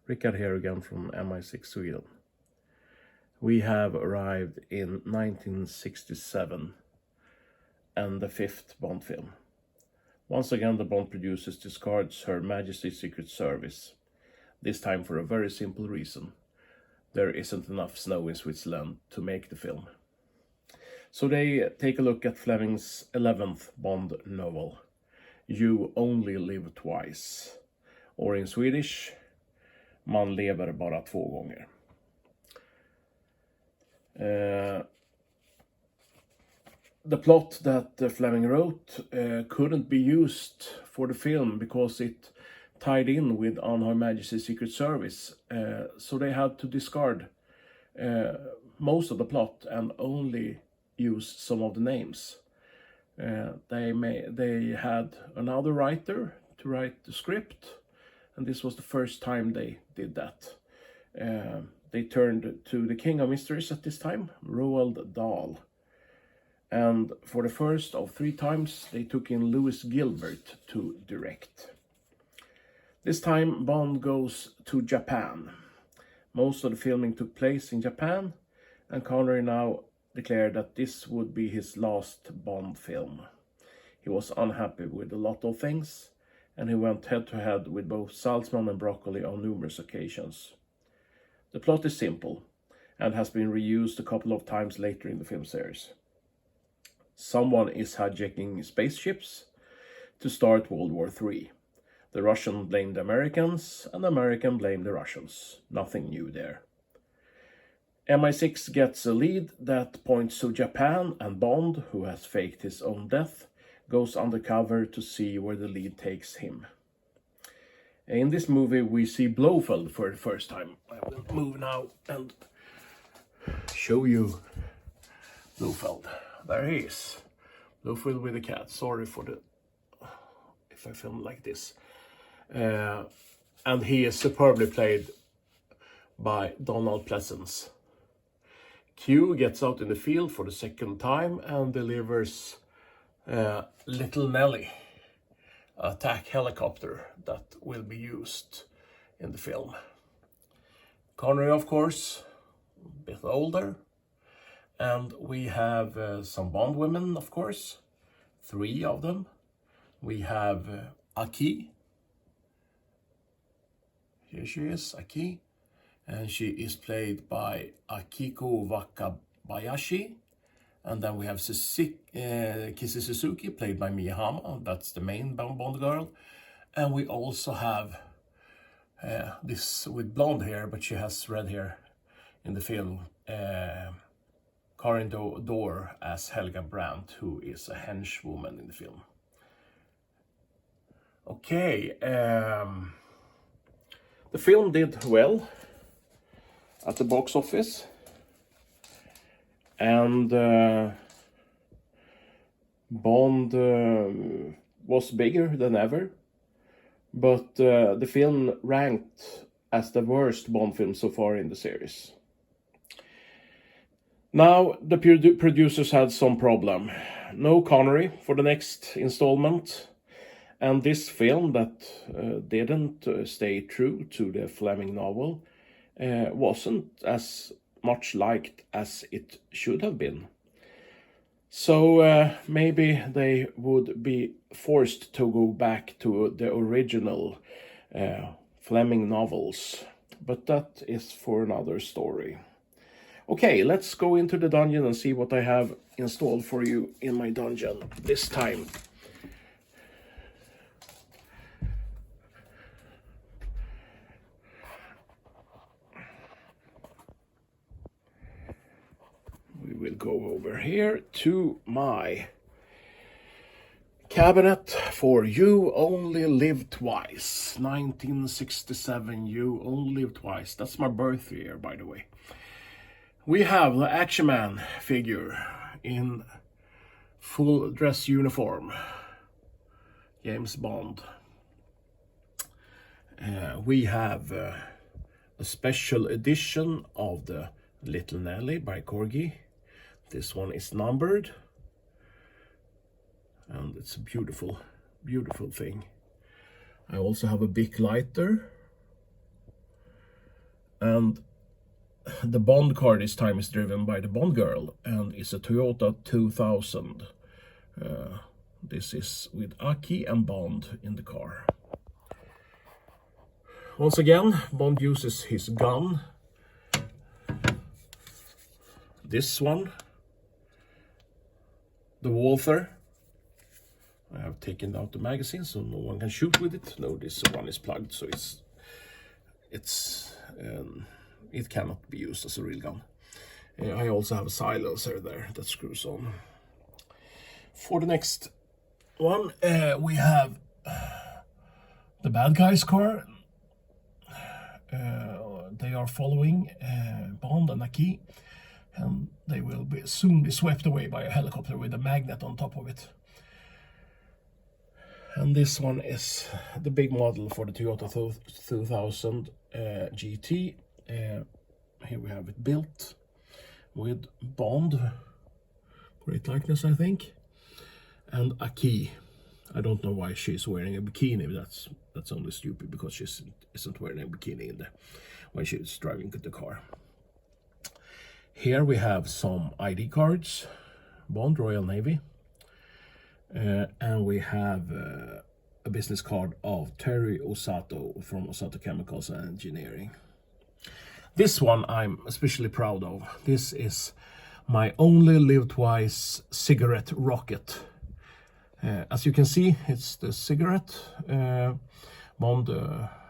Rickard here again from MI6 Sweden. We have arrived in 1967 and the fifth Bond film. Once again, the Bond producers discards Her Majesty's Secret Service, this time for a very simple reason. There isn't enough snow in Switzerland to make the film. So they take a look at Fleming's 11th Bond novel, You Only Live Twice, or in Swedish, Man lever bara 2 gånger. The plot that Fleming wrote couldn't be used for the film because it tied in with On Her Majesty's Secret Service, so they had to discard most of the plot and only use some of the names. They had another writer to write the script, and this was the first time they did that. They turned to the King of Mysteries at this time, Roald Dahl. And for the first of 3 times, they took in Louis Gilbert to direct. This time, Bond goes to Japan. Most of the filming took place in Japan, and Connery now declared that this would be his last Bond film. He was unhappy with a lot of things, and he went head-to-head with both Saltzman and Broccoli on numerous occasions. The plot is simple, and has been reused a couple of times later in the film series. Someone is hijacking spaceships to start World War III. The Russians blame the Americans, and the Americans blame the Russians. Nothing new there. MI6 gets a lead that points to Japan, and Bond, who has faked his own death, goes undercover to see where the lead takes him. In this movie, we see Blofeld for the first time. I will move now and show you Blofeld. There he is. Blofeld with a cat. Sorry for the... if I film like this. And he is superbly played by Donald Pleasence. Q gets out in the field for the second time and delivers Little Nelly, attack helicopter that will be used in the film. Connery, of course, a bit older. And we have some Bond women, of course, 3 of them. We have Aki. Here she is, Aki. And she is played by Akiko Wakabayashi. And then we have Kissy Suzuki, played by Mia Hama. That's the main Bond girl. And we also have this with blonde hair, but she has red hair in the film. Karin Dor as Helga Brandt, who is a henchwoman in the film. Okay, the film did well at the box office, and Bond was bigger than ever, but the film ranked as the worst Bond film so far in the series. Now, the producers had some problem. No Connery for the next installment, and this film that didn't stay true to the Fleming novel wasn't as much liked as it should have been. So maybe they would be forced to go back to the original Fleming novels, but that is for another story. Okay, let's go into the dungeon and see what I have installed for you in my dungeon this time. We will go over here to my cabinet for You Only Live Twice. 1967, You Only Live Twice. That's my birth year, by the way. We have the Action Man figure in full dress uniform, James Bond. We have a special edition of the Little Nelly by Corgi. This one is numbered, and it's a beautiful, beautiful thing. I also have a big lighter And the Bond car this time is driven by the Bond girl, and it's a Toyota 2000. This is with Aki and Bond in the car. Once again, Bond uses his gun. This one, the Walther. I have taken out the magazine so no one can shoot with it. No, this one is plugged, so it cannot be used as a real gun. I also have a silencer there that screws on. For the next one, we have the bad guy's car. They are following Bond and Aki, and they will soon be swept away by a helicopter with a magnet on top of it. And this one is the big model for the Toyota 2000 GT. Here we have it built with Bond, great likeness I think, and Aki. I don't know why she's wearing a bikini. That's only stupid because she isn't wearing a bikini when she's driving the car. Here we have some ID cards, Bond, Royal Navy, and we have a business card of Terry Osato from Osato Chemicals and Engineering. This one I'm especially proud of. This is my only live twice cigarette rocket. As you can see, it's the cigarette. Bond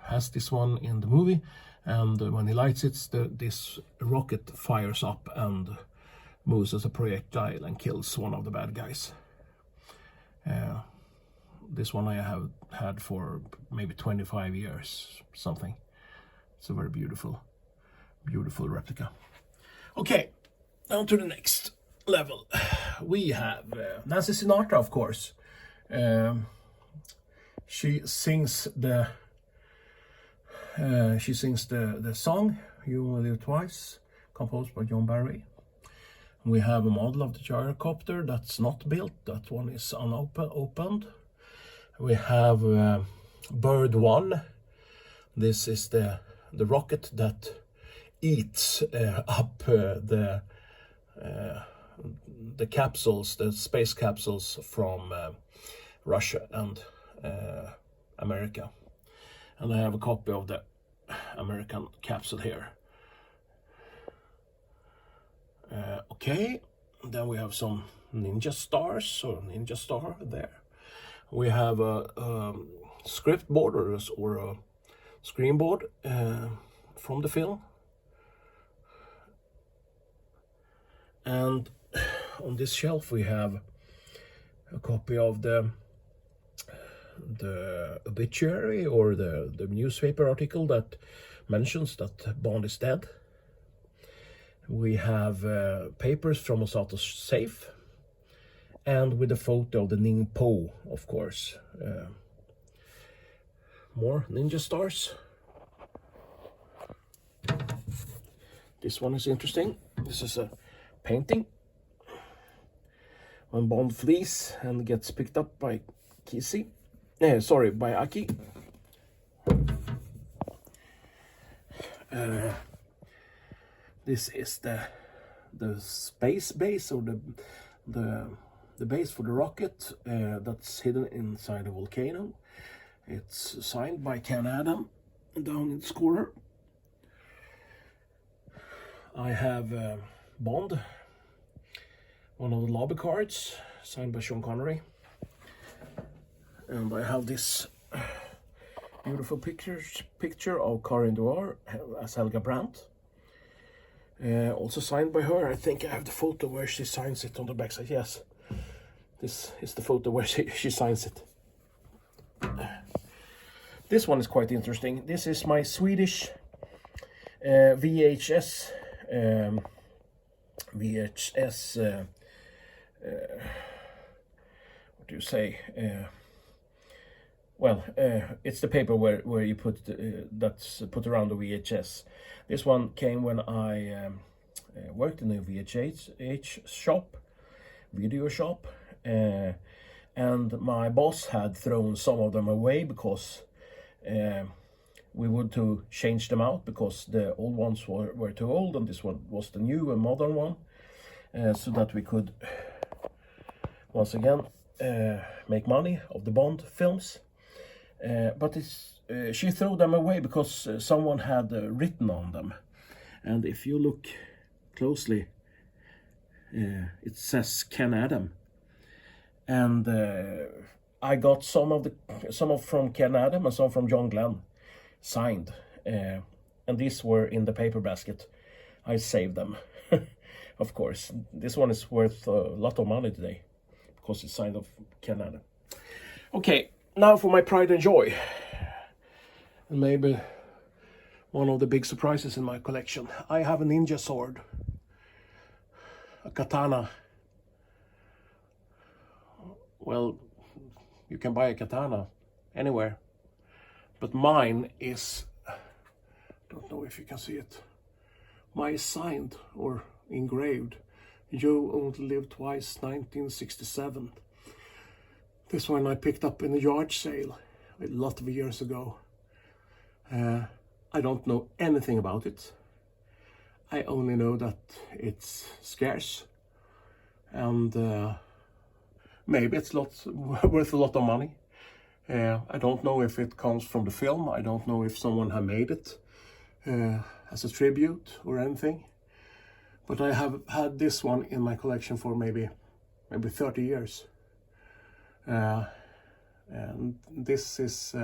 has this one in the movie, and when he lights it, this rocket fires up and moves as a projectile and kills one of the bad guys. This one I have had for maybe 25 years, something. It's a very beautiful replica. Okay, on to the next level. We have Nancy Sinatra, of course. She sings the song "You Only Live Twice," composed by John Barry. We have a model of the gyrocopter that's not built. That one is unopened. We have Bird 1. This is the rocket that eats up the capsules, the space capsules from Russia and America. And I have a copy of the American capsule here. Okay, then we have some ninja stars or ninja star there. We have a script board or a screen board from the film. And on this shelf we have a copy of the obituary or the newspaper article that mentions that Bond is dead. We have papers from Osato's safe, and with a photo of the Ningpo, of course. More ninja stars. This one is interesting. This is a painting when Bond flees and gets picked up by by Aki. This is the space base, or the base for the rocket that's hidden inside a volcano. It's signed by Ken Adam down in Scorer. I have Bond, one of the lobby cards, signed by Sean Connery. And I have this beautiful picture of Karin Duar as Helga Brandt. Also signed by her. I think I have the photo where she signs it on the backside. Yes, this is the photo where she signs it. This one is quite interesting. This is my Swedish VHS what do you say? It's the paper where you put that's put around the VHS. This one came when I worked in a VHS shop, video shop, and my boss had thrown some of them away because we would to change them out because the old ones were too old, and this one was the new and modern one, so that we could once again make money of the Bond films. But she threw them away because someone had written on them, and if you look closely, it says Ken Adam, and I got some from Ken Adam and some from John Glenn signed, and these were in the paper basket. I saved them. Of course, this one is worth a lot of money today because it's signed of Ken Adam. Okay, now for my pride and joy, and maybe one of the big surprises in my collection. I have a ninja sword, a katana. Well, you can buy a katana anywhere, but mine is, don't know if you can see it, mine is signed or engraved. You Only Live Twice, 1967. This one I picked up in a yard sale a lot of years ago. I don't know anything about it. I only know that it's scarce, and maybe it's worth a lot of money. I don't know if it comes from the film. I don't know if someone had made it as a tribute or anything. But I have had this one in my collection for maybe 30 years. And this is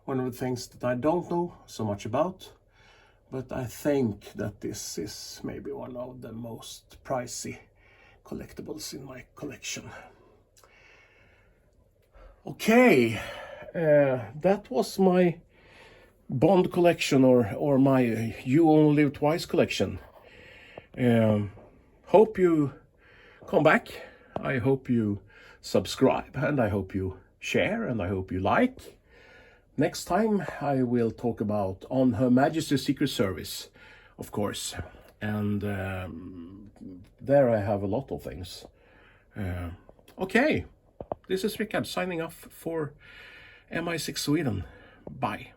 one of the things that I don't know so much about, but I think that this is maybe one of the most pricey collectibles in my collection. Okay, that was my Bond collection, or my You Only Live Twice collection. Hope you come back. I hope you subscribe, and I hope you share, and I hope you like. Next time I will talk about On Her Majesty's Secret Service, of course, and there I have a lot of things. Okay, this is Rickard signing off for MI6 Sweden. Bye.